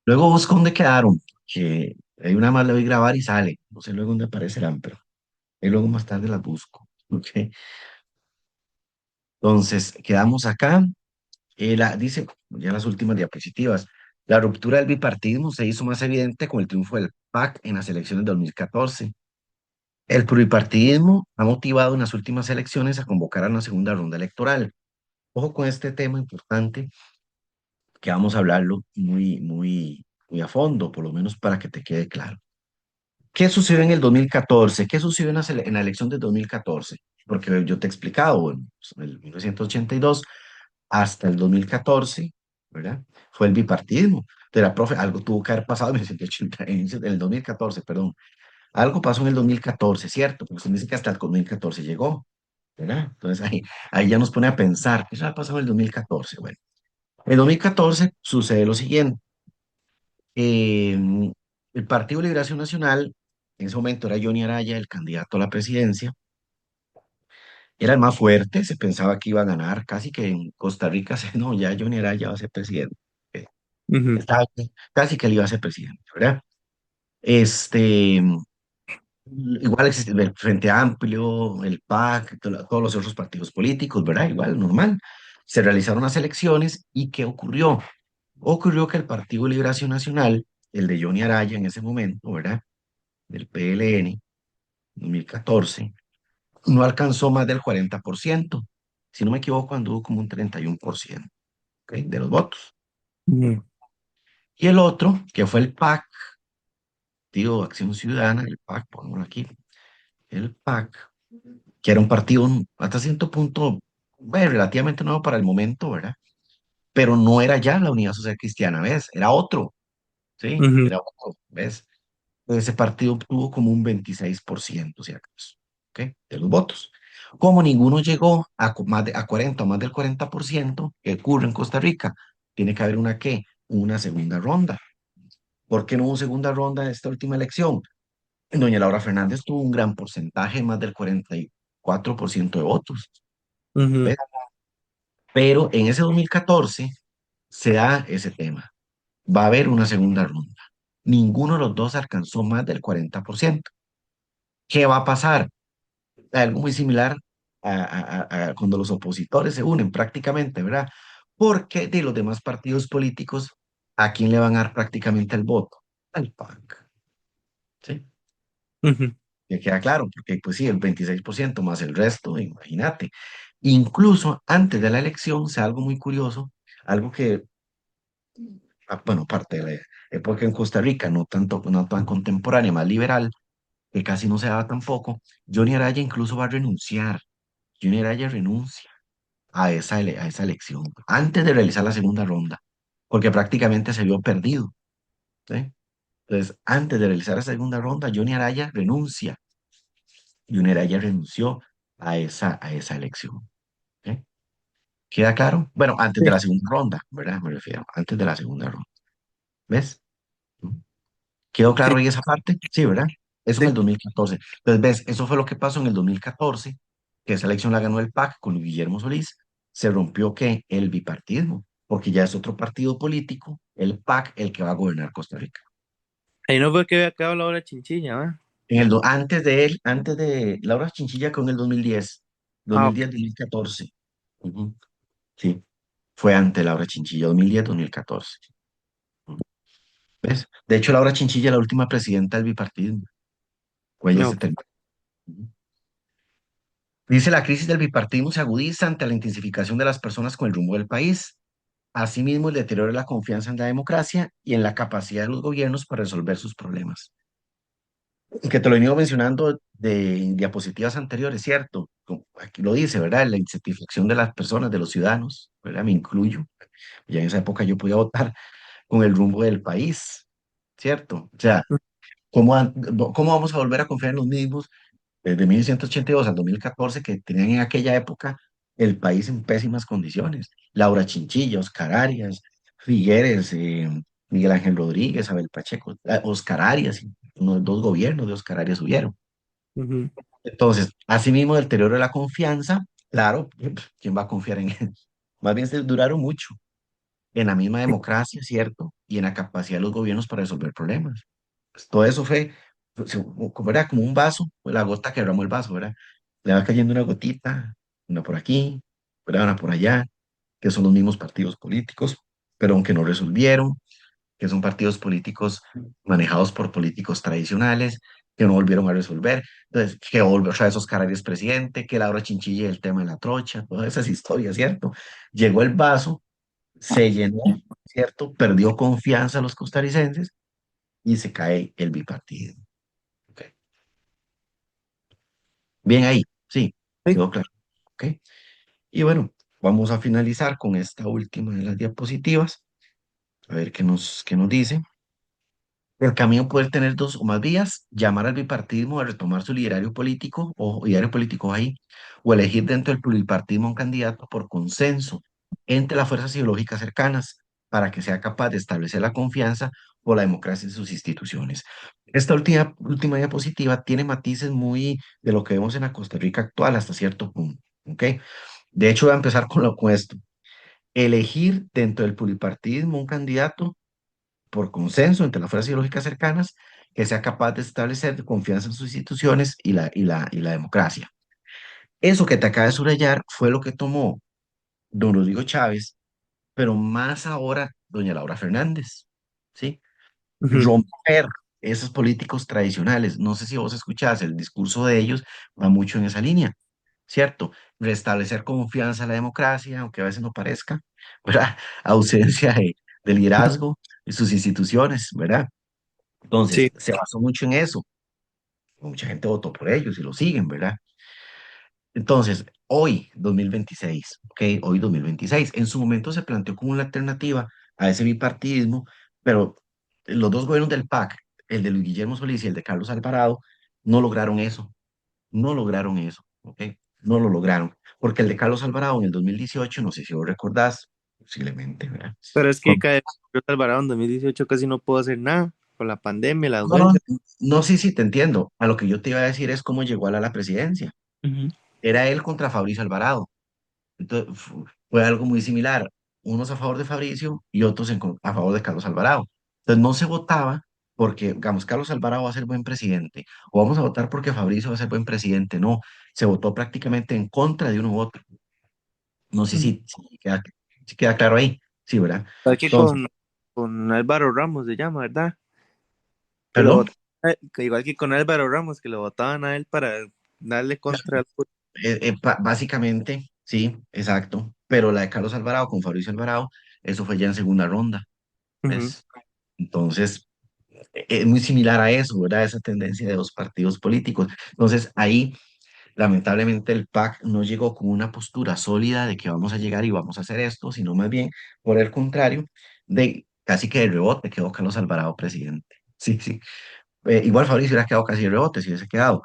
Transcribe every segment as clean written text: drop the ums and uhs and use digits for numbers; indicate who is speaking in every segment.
Speaker 1: Luego busco dónde quedaron, que hay una más, le voy a grabar y sale. No sé luego dónde aparecerán, pero ahí luego más tarde las busco. Ok. Entonces, quedamos acá. Dice, ya las últimas diapositivas, la ruptura del bipartidismo se hizo más evidente con el triunfo del PAC en las elecciones de 2014. El pluripartidismo ha motivado en las últimas elecciones a convocar a una segunda ronda electoral. Ojo con este tema importante que vamos a hablarlo muy a fondo, por lo menos para que te quede claro. ¿Qué sucedió en el 2014? ¿Qué sucedió en la elección de 2014? Porque yo te he explicado, bueno, pues, en el 1982 hasta el 2014, ¿verdad? Fue el bipartidismo. De la profe, algo tuvo que haber pasado en el 1980 en el 2014, perdón. Algo pasó en el 2014, ¿cierto? Porque usted me dice que hasta el 2014 llegó, ¿verdad? Entonces ahí ya nos pone a pensar, ¿qué ha pasado en el 2014? Bueno, en el 2014 sucede lo siguiente. eh, el Partido de Liberación Nacional, en ese momento era Johnny Araya, el candidato a la presidencia, era el más fuerte, se pensaba que iba a ganar, casi que en Costa Rica, no, ya Johnny Araya va a ser presidente.
Speaker 2: Ujú.
Speaker 1: Estaba casi que él iba a ser presidente, ¿verdad? Este, igual existe el Frente Amplio, el PAC, todos los otros partidos políticos, ¿verdad? Igual, normal. Se realizaron las elecciones y ¿qué ocurrió? Ocurrió que el Partido de Liberación Nacional, el de Johnny Araya en ese momento, ¿verdad? Del PLN, 2014, no alcanzó más del 40%. Si no me equivoco, anduvo como un 31%, ¿ok? De los votos.
Speaker 2: Ujú.
Speaker 1: Y el otro, que fue el PAC, Partido Acción Ciudadana, el PAC, pongámoslo aquí, el PAC, que era un partido hasta cierto punto, bueno, relativamente nuevo para el momento, ¿verdad? Pero no era ya la Unidad Social Cristiana, ¿ves? Era otro, ¿sí?
Speaker 2: Ujú.
Speaker 1: Era otro, ¿ves? Ese partido obtuvo como un 26%, si acaso, ¿ok? De los votos. Como ninguno llegó a 40 o más del 40%, ¿qué ocurre en Costa Rica? Tiene que haber una ¿qué? Una segunda ronda. ¿Por qué no hubo segunda ronda en esta última elección? Doña Laura Fernández tuvo un gran porcentaje, más del 44% de votos,
Speaker 2: Ujú.
Speaker 1: ¿ves? Pero en ese 2014 se da ese tema. Va a haber una segunda ronda. Ninguno de los dos alcanzó más del 40%. ¿Qué va a pasar? Algo muy similar a cuando los opositores se unen prácticamente, ¿verdad? Porque de los demás partidos políticos, ¿a quién le van a dar prácticamente el voto? Al PAC, ¿sí?
Speaker 2: Ujú.
Speaker 1: Me queda claro, porque pues sí, el 26% más el resto, imagínate. Incluso antes de la elección, sea algo muy curioso, algo que, bueno, parte de la época en Costa Rica, no tanto, no tan contemporánea, más liberal, que casi no se daba tampoco, Johnny Araya incluso va a renunciar. Johnny Araya renuncia a esa elección antes de realizar la segunda ronda, porque prácticamente se vio perdido, ¿sí? Entonces, antes de realizar la segunda ronda, Johnny Araya renuncia. Johnny Araya renunció a esa elección, ¿sí? ¿Queda claro? Bueno, antes de
Speaker 2: Sí.
Speaker 1: la segunda ronda, ¿verdad? Me refiero, antes de la segunda ronda. ¿Ves? ¿Quedó claro
Speaker 2: Sí,
Speaker 1: ahí esa parte? Sí, ¿verdad? Eso en el
Speaker 2: sí.
Speaker 1: 2014. Entonces, ¿ves? Eso fue lo que pasó en el 2014, que esa elección la ganó el PAC con Guillermo Solís. Se rompió, ¿qué? El bipartidismo, porque ya es otro partido político, el PAC, el que va a gobernar Costa Rica.
Speaker 2: Ahí no fue que había quedado la hora chinchilla, ¿va?
Speaker 1: Antes de él, antes de Laura Chinchilla, con el 2010,
Speaker 2: Ah, ok.
Speaker 1: 2010-2014. Ujú. Sí, fue antes de Laura Chinchilla, 2010-2014. ¿Ves? De hecho, Laura Chinchilla, la última presidenta del bipartidismo, o ella se
Speaker 2: No.
Speaker 1: terminó. Dice, la crisis del bipartidismo se agudiza ante la intensificación de las personas con el rumbo del país. Asimismo, el deterioro de la confianza en la democracia y en la capacidad de los gobiernos para resolver sus problemas. Que te lo he venido mencionando de diapositivas anteriores, ¿cierto? Aquí lo dice, ¿verdad? La insatisfacción de las personas, de los ciudadanos, ¿verdad? Me incluyo. Ya en esa época yo podía votar con el rumbo del país, ¿cierto? O sea, ¿cómo vamos a volver a confiar en los mismos desde 1982 al 2014 que tenían en aquella época el país en pésimas condiciones? Laura Chinchilla, Oscar Arias, Figueres, Miguel Ángel Rodríguez, Abel Pacheco, Oscar Arias, unos dos gobiernos de Oscar Arias hubieron.
Speaker 2: Ujú.
Speaker 1: Entonces, asimismo, el deterioro de la confianza, claro, ¿quién va a confiar en él? Más bien se duraron mucho en la misma democracia, ¿cierto? y en la capacidad de los gobiernos para resolver problemas. Pues, todo eso fue, como era como un vaso, fue la gota que derramó el vaso, ¿verdad? Le va cayendo una gotita, una por aquí, ¿verdad? Una por allá, que son los mismos partidos políticos, pero aunque no resolvieron, que son partidos políticos manejados por políticos tradicionales, que no volvieron a resolver. Entonces, que volvió otra vez Oscar Arias presidente, que Laura Chinchilla y el tema de la trocha, todas esas historias, ¿cierto? Llegó el vaso, se llenó, ¿cierto? Perdió confianza a los costarricenses y se cae el bipartidismo. Ok. Bien ahí, sí,
Speaker 2: Sí.
Speaker 1: quedó claro. Ok. Y bueno, vamos a finalizar con esta última de las diapositivas, a ver qué nos dice. El camino poder tener dos o más vías, llamar al bipartidismo a retomar su liderario político o ideario político ahí, o elegir dentro del pluripartismo un candidato por consenso entre las fuerzas ideológicas cercanas para que sea capaz de establecer la confianza por la democracia en sus instituciones. Esta última diapositiva tiene matices muy de lo que vemos en la Costa Rica actual hasta cierto punto. ¿Ok? De hecho, voy a empezar con esto. Elegir dentro del pluripartidismo un candidato por consenso entre las fuerzas ideológicas cercanas, que sea capaz de establecer confianza en sus instituciones y la democracia. Eso que te acaba de subrayar fue lo que tomó don Rodrigo Chávez, pero más ahora doña Laura Fernández, ¿sí?
Speaker 2: Ujú.
Speaker 1: Romper esos políticos tradicionales. No sé si vos escuchás, el discurso de ellos va mucho en esa línea, ¿cierto? Restablecer confianza en la democracia, aunque a veces no parezca, ¿verdad? Ausencia de liderazgo en sus instituciones, ¿verdad?
Speaker 2: Sí.
Speaker 1: Entonces, se basó mucho en eso. Mucha gente votó por ellos y lo siguen, ¿verdad? Entonces, hoy, 2026, ¿ok? Hoy, 2026, en su momento se planteó como una alternativa a ese bipartidismo, pero los dos gobiernos del PAC, el de Luis Guillermo Solís y el de Carlos Alvarado, no lograron eso, no lograron eso, ¿ok? No lo lograron, porque el de Carlos Alvarado en el 2018, no sé si vos recordás, posiblemente, ¿verdad?
Speaker 2: Pero es que cae Alvarado en 2018 casi no puedo hacer nada con la pandemia, las
Speaker 1: No, no,
Speaker 2: huelgas.
Speaker 1: no, sí, sí, te entiendo. A lo que yo te iba a decir es cómo llegó a la presidencia.
Speaker 2: Ujú.
Speaker 1: Era él contra Fabricio Alvarado. Entonces, fue algo muy similar, unos a favor de Fabricio y otros a favor de Carlos Alvarado. Entonces, no se votaba porque, digamos, Carlos Alvarado va a ser buen presidente, o vamos a votar porque Fabricio va a ser buen presidente. No, se votó prácticamente en contra de uno u otro. No sé
Speaker 2: Ujú.
Speaker 1: si queda claro ahí. Sí, ¿verdad?
Speaker 2: Aquí
Speaker 1: Entonces,
Speaker 2: con Álvaro Ramos se llama, ¿verdad? Que lo
Speaker 1: perdón.
Speaker 2: votaban, igual que con Álvaro Ramos, que lo votaban a él para darle contra el...
Speaker 1: Básicamente, sí, exacto. Pero la de Carlos Alvarado con Fabricio Alvarado, eso fue ya en segunda ronda.
Speaker 2: Ujú.
Speaker 1: ¿Ves? Entonces, es muy similar a eso, ¿verdad? Esa tendencia de dos partidos políticos. Entonces, ahí, lamentablemente, el PAC no llegó con una postura sólida de que vamos a llegar y vamos a hacer esto, sino más bien, por el contrario, de casi que de rebote quedó Carlos Alvarado presidente. Sí, sí. Igual Fabricio hubiera quedado casi de rebote si hubiese quedado.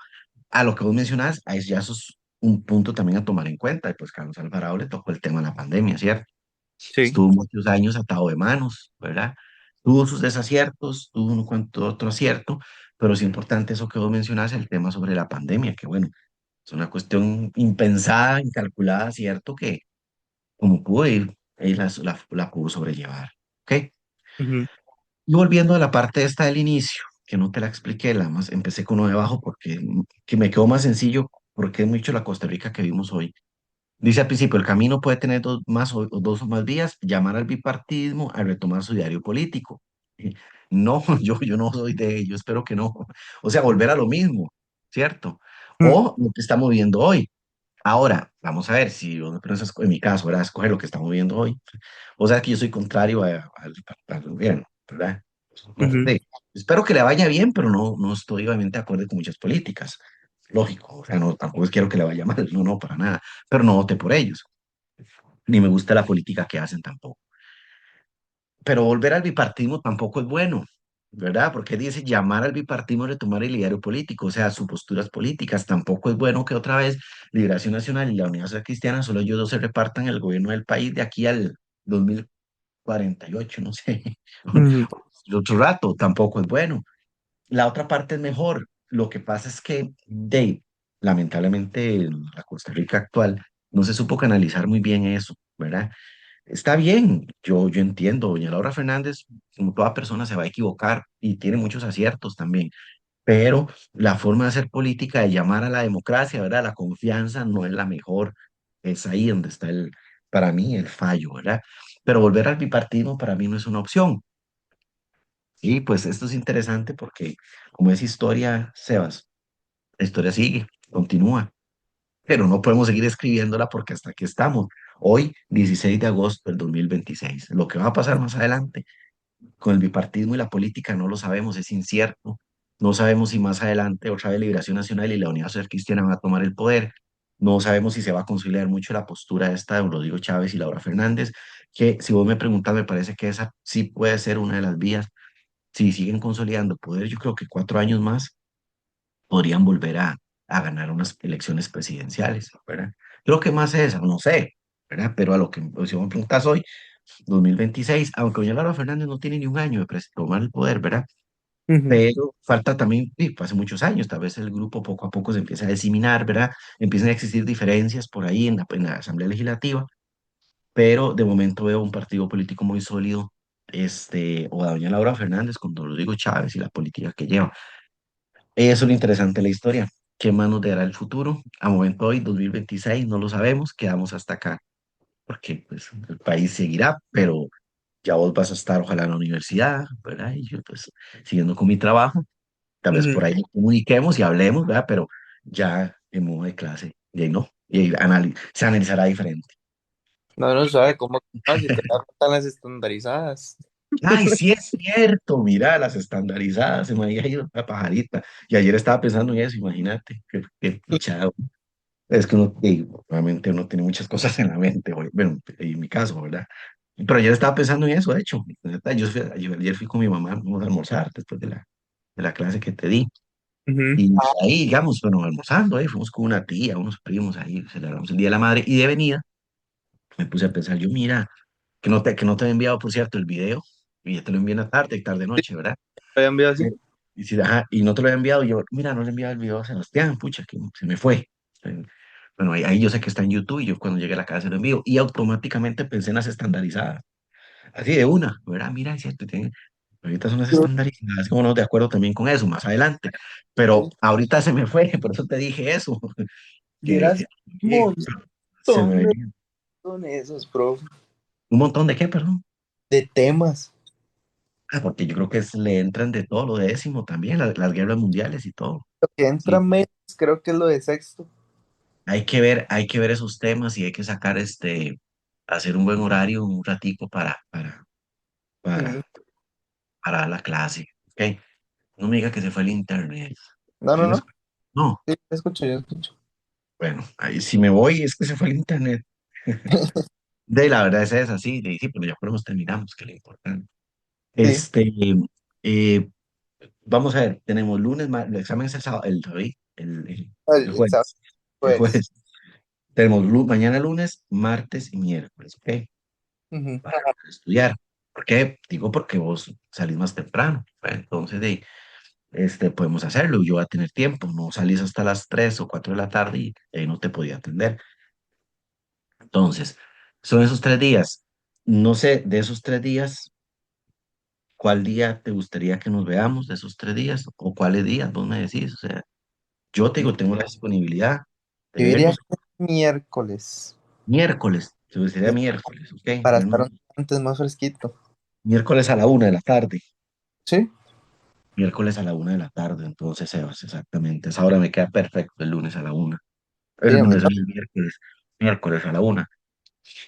Speaker 1: A lo que vos mencionás, ahí ya eso es un punto también a tomar en cuenta. Y pues Carlos Alvarado le tocó el tema de la pandemia, ¿cierto?
Speaker 2: Sí.
Speaker 1: Estuvo muchos años atado de manos, ¿verdad? Tuvo sus desaciertos, tuvo uno cuanto otro acierto, pero es importante eso que vos mencionás, el tema sobre la pandemia, que bueno, es una cuestión impensada, incalculada, ¿cierto? Que como pudo ir, él la pudo sobrellevar, ¿ok?
Speaker 2: Ujú.
Speaker 1: Y volviendo a la parte esta del inicio, que no te la expliqué, la más empecé con uno de abajo porque que me quedó más sencillo, porque es mucho la Costa Rica que vimos hoy. Dice al principio, el camino puede tener o dos o más vías, llamar al bipartidismo a retomar su diario político. No, yo no soy de ello, espero que no. O sea, volver a lo mismo, ¿cierto?
Speaker 2: Ujú.
Speaker 1: O lo que estamos viendo hoy. Ahora, vamos a ver si vos me pones en mi caso, ¿verdad? Escoger lo que estamos viendo hoy. O sea, que yo soy contrario al gobierno, ¿verdad? No,
Speaker 2: Ujú.
Speaker 1: espero que le vaya bien, pero no estoy obviamente de acuerdo con muchas políticas. Lógico, o sea, no, tampoco quiero que le vaya mal, no, para nada, pero no voté por ellos, ni me gusta la política que hacen tampoco. Pero volver al bipartismo tampoco es bueno, ¿verdad? Porque dice llamar al bipartismo a retomar el ideario político, o sea, sus posturas políticas. Tampoco es bueno que otra vez Liberación Nacional y la Unidad Social Cristiana, solo ellos dos se repartan el gobierno del país de aquí al 2048, no sé.
Speaker 2: Ujú.
Speaker 1: El otro rato tampoco es bueno. La otra parte es mejor. Lo que pasa es que, Dave, lamentablemente, la Costa Rica actual no se supo canalizar muy bien eso, ¿verdad? Está bien, yo entiendo, doña Laura Fernández como toda persona se va a equivocar y tiene muchos aciertos también, pero la forma de hacer política, de llamar a la democracia, ¿verdad? La confianza no es la mejor, es ahí donde está para mí, el fallo, ¿verdad? Pero volver al bipartidismo para mí no es una opción. Y pues esto es interesante porque como es historia, Sebas, la historia sigue, continúa, pero no podemos seguir escribiéndola porque hasta aquí estamos. Hoy, 16 de agosto del 2026. Lo que va a pasar más adelante con el bipartidismo y la política no lo sabemos, es incierto. No sabemos si más adelante otra vez Liberación Nacional y la Unidad Social Cristiana van a tomar el poder. No sabemos si se va a consolidar mucho la postura esta de Rodrigo Chávez y Laura Fernández, que si vos me preguntas, me parece que esa sí puede ser una de las vías. Si siguen consolidando poder, yo creo que 4 años más podrían volver a ganar unas elecciones presidenciales, ¿verdad? Creo que más es eso, no sé, ¿verdad? Pero a lo que, si vos me preguntas hoy, 2026, aunque doña Laura Fernández no tiene ni un año de tomar el poder, ¿verdad?
Speaker 2: Ujú,
Speaker 1: Pero falta también, y hace muchos años, tal vez el grupo poco a poco se empieza a diseminar, ¿verdad? Empiezan a existir diferencias por ahí en la Asamblea Legislativa, pero de momento veo un partido político muy sólido, o a doña Laura Fernández con don Rodrigo Chávez y la política que lleva. Eso es lo interesante de la historia. ¿Qué más nos dará el futuro? A momento hoy, 2026, no lo sabemos, quedamos hasta acá, porque pues el país seguirá, pero ya vos vas a estar ojalá en la universidad, ¿verdad? Y yo pues siguiendo con mi trabajo, tal vez
Speaker 2: ujú.
Speaker 1: por ahí nos comuniquemos y hablemos, ¿verdad? Pero ya en modo de clase, y ahí no, y ahí se analizará diferente.
Speaker 2: No, no sabe cómo si te están las estandarizadas.
Speaker 1: Ay, sí es cierto, mira, las estandarizadas, se me había ido la pajarita. Y ayer estaba pensando en eso, imagínate, qué pichado. Es que uno, realmente uno tiene muchas cosas en la mente, bueno, en mi caso, ¿verdad? Pero ayer estaba pensando en eso, de hecho. Neta, yo ayer fui con mi mamá, fuimos a almorzar después de la clase que te di.
Speaker 2: Ujú.
Speaker 1: Y ahí, digamos, bueno, almorzando, ahí fuimos con una tía, unos primos ahí, celebramos el Día de la Madre. Y de venida me puse a pensar, yo, mira, que no te he enviado, por cierto, el video, y ya te lo envié en la tarde, tarde
Speaker 2: Sí,
Speaker 1: noche, ¿verdad?
Speaker 2: lo había enviado así.
Speaker 1: Y, si, ajá, y no te lo he enviado, yo, mira, no le he enviado el video a Sebastián, pucha, que se me fue. Bueno, ahí yo sé que está en YouTube y yo cuando llegue a la casa lo envío y automáticamente pensé en las estandarizadas. Así de una, ¿verdad? Mira, es cierto, ahorita son las estandarizadas, como no de acuerdo también con eso más adelante, pero ahorita se me fue, por eso te dije eso,
Speaker 2: Vieras
Speaker 1: que
Speaker 2: un
Speaker 1: se me
Speaker 2: montón de
Speaker 1: venía.
Speaker 2: son esos, profe,
Speaker 1: ¿Un montón de qué, perdón?
Speaker 2: de temas.
Speaker 1: Porque yo creo que le entran de todo lo décimo también, las guerras mundiales y todo.
Speaker 2: Lo que entra
Speaker 1: Sí.
Speaker 2: menos creo que es lo de sexto.
Speaker 1: Hay que ver esos temas y hay que sacar hacer un buen horario, un ratico
Speaker 2: Ujú.
Speaker 1: para, para la clase, ¿ok? No me diga que se fue el internet.
Speaker 2: No,
Speaker 1: ¿Sí
Speaker 2: no,
Speaker 1: me
Speaker 2: no.
Speaker 1: escucha? No,
Speaker 2: Sí, escucho, yo escucho.
Speaker 1: bueno, ahí si me voy es que se fue el internet. De la verdad es esa, sí, sí, pero ya por lo menos terminamos, que es lo importante.
Speaker 2: Sí,
Speaker 1: Este, eh, vamos a ver, tenemos lunes, el examen es el sábado, el
Speaker 2: el sábado,
Speaker 1: jueves, el
Speaker 2: pues.
Speaker 1: jueves. Tenemos mañana lunes, martes y miércoles, ¿ok?
Speaker 2: Ujú.
Speaker 1: Para estudiar. ¿Por qué? Digo porque vos salís más temprano, ¿verdad? Entonces, podemos hacerlo. Yo voy a tener tiempo. No salís hasta las 3 o 4 de la tarde y ahí no te podía atender. Entonces, son esos 3 días. No sé, de esos 3 días, ¿cuál día te gustaría que nos veamos de esos 3 días? ¿O cuáles días? Vos me decís. O sea, yo te digo, tengo la disponibilidad de
Speaker 2: Yo diría
Speaker 1: vernos
Speaker 2: que miércoles,
Speaker 1: miércoles. Te gustaría
Speaker 2: sí,
Speaker 1: miércoles, ¿ok?
Speaker 2: para estar
Speaker 1: Vernos
Speaker 2: antes más fresquito.
Speaker 1: miércoles a la 1 de la tarde.
Speaker 2: Sí,
Speaker 1: Miércoles a la 1 de la tarde, entonces, Sebas, exactamente. Esa hora me queda perfecto el lunes a la 1.
Speaker 2: sí,
Speaker 1: El
Speaker 2: a mí
Speaker 1: lunes,
Speaker 2: también.
Speaker 1: el miércoles, miércoles a la 1.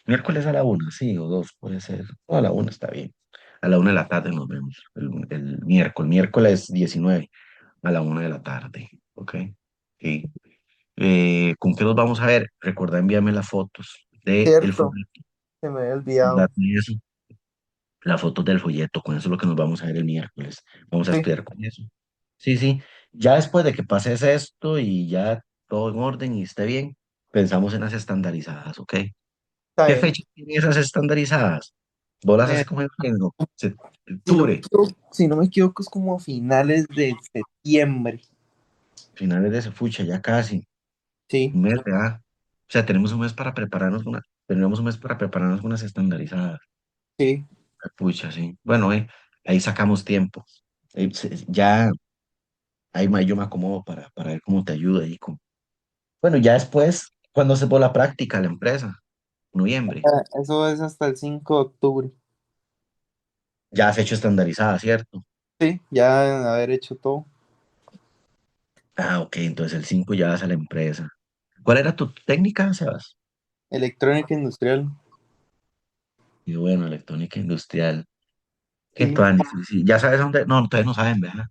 Speaker 1: Miércoles a la 1, sí, o 2, puede ser. O a la 1 está bien. A la 1 de la tarde nos vemos. El miércoles 19 a la 1 de la tarde. ¿Ok? Sí. ¿Con qué nos vamos a ver? Recuerda enviarme las fotos del
Speaker 2: Cierto,
Speaker 1: folleto.
Speaker 2: se me había olvidado.
Speaker 1: Date eso, las fotos del folleto. Con eso es lo que nos vamos a ver el miércoles. Vamos a
Speaker 2: Sí,
Speaker 1: estudiar con eso. Sí, sí. Ya después de que pases esto y ya todo en orden y esté bien, pensamos en las estandarizadas, ¿ok?
Speaker 2: está
Speaker 1: ¿Qué
Speaker 2: bien.
Speaker 1: fecha tienen esas estandarizadas? ¿Vos las
Speaker 2: Eh,
Speaker 1: haces como en enero?
Speaker 2: si no me
Speaker 1: Octubre,
Speaker 2: equivoco, si no me equivoco, es como a finales de septiembre.
Speaker 1: finales de ese fucha, ya casi,
Speaker 2: Sí,
Speaker 1: un mes, ¿verdad? O sea, tenemos un mes para prepararnos unas estandarizadas.
Speaker 2: sí.
Speaker 1: Pucha, sí. Bueno, ahí sacamos tiempo. Ya ahí yo me acomodo para ver cómo te ayuda ahí con... Bueno, ya después, cuando se por la práctica la empresa, noviembre,
Speaker 2: Eso es hasta el 5 de octubre.
Speaker 1: ya has hecho estandarizada, ¿cierto?
Speaker 2: Sí, ya haber hecho todo.
Speaker 1: Ah, ok, entonces el 5 ya vas a la empresa. ¿Cuál era tu técnica, Sebas?
Speaker 2: Electrónica industrial.
Speaker 1: Y bueno, electrónica industrial. ¿Qué
Speaker 2: Sí.
Speaker 1: plan? Sí, sí. ¿Ya sabes dónde? No, ustedes no saben, ¿verdad?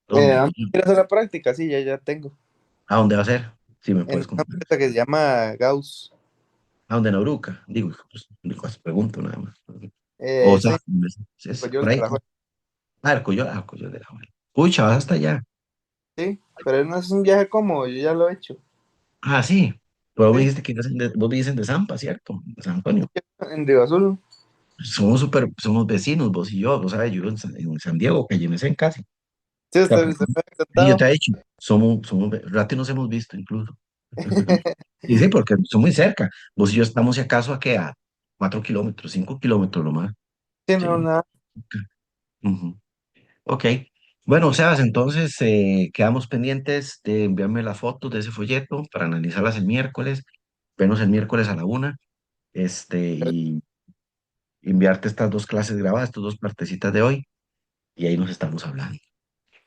Speaker 1: ¿Dónde?
Speaker 2: ¿Dónde quieres hacer la práctica? Sí, ya tengo.
Speaker 1: ¿A dónde va a ser? Sí, me
Speaker 2: En
Speaker 1: puedes
Speaker 2: una
Speaker 1: contar.
Speaker 2: empresa que se llama Gauss.
Speaker 1: ¿A dónde en Oruca? Digo, pues, pregunto nada más. O sea,
Speaker 2: Sí,
Speaker 1: es
Speaker 2: pues yo
Speaker 1: por
Speaker 2: el de
Speaker 1: ahí.
Speaker 2: la Juela.
Speaker 1: Arco yo de la Juela. Pucha, vas hasta allá.
Speaker 2: Sí, pero no es un viaje cómodo, yo ya lo he hecho.
Speaker 1: Ah, sí. Pero vos me
Speaker 2: Sí,
Speaker 1: dijiste que vos vivís en Desampa, ¿cierto? De San Antonio.
Speaker 2: en Río Azul.
Speaker 1: Somos vecinos, vos y yo, vos sabes, yo en San Diego, que en casi. O
Speaker 2: Sí,
Speaker 1: sea,
Speaker 2: usted me ha
Speaker 1: sí, yo
Speaker 2: contado.
Speaker 1: te he dicho, rato nos hemos visto incluso. Y sí, porque son muy cerca. Vos y yo estamos, si acaso, a 4 kilómetros, 5 kilómetros lo más.
Speaker 2: Sí, no,
Speaker 1: Sí.
Speaker 2: nada.
Speaker 1: Ujú. Ok. Bueno, Sebas, entonces quedamos pendientes de enviarme las fotos de ese folleto para analizarlas el miércoles. Vernos el miércoles a la 1. Y enviarte estas dos clases grabadas, estas dos partecitas de hoy, y ahí nos estamos hablando.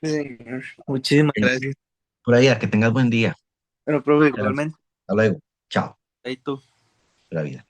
Speaker 2: Sí, señor. Muchísimas
Speaker 1: Ok.
Speaker 2: gracias.
Speaker 1: Por ahí, a que tengas buen día.
Speaker 2: Bueno, profe,
Speaker 1: Gracias.
Speaker 2: igualmente.
Speaker 1: Hasta luego. Chao.
Speaker 2: Ahí tú.
Speaker 1: La vida.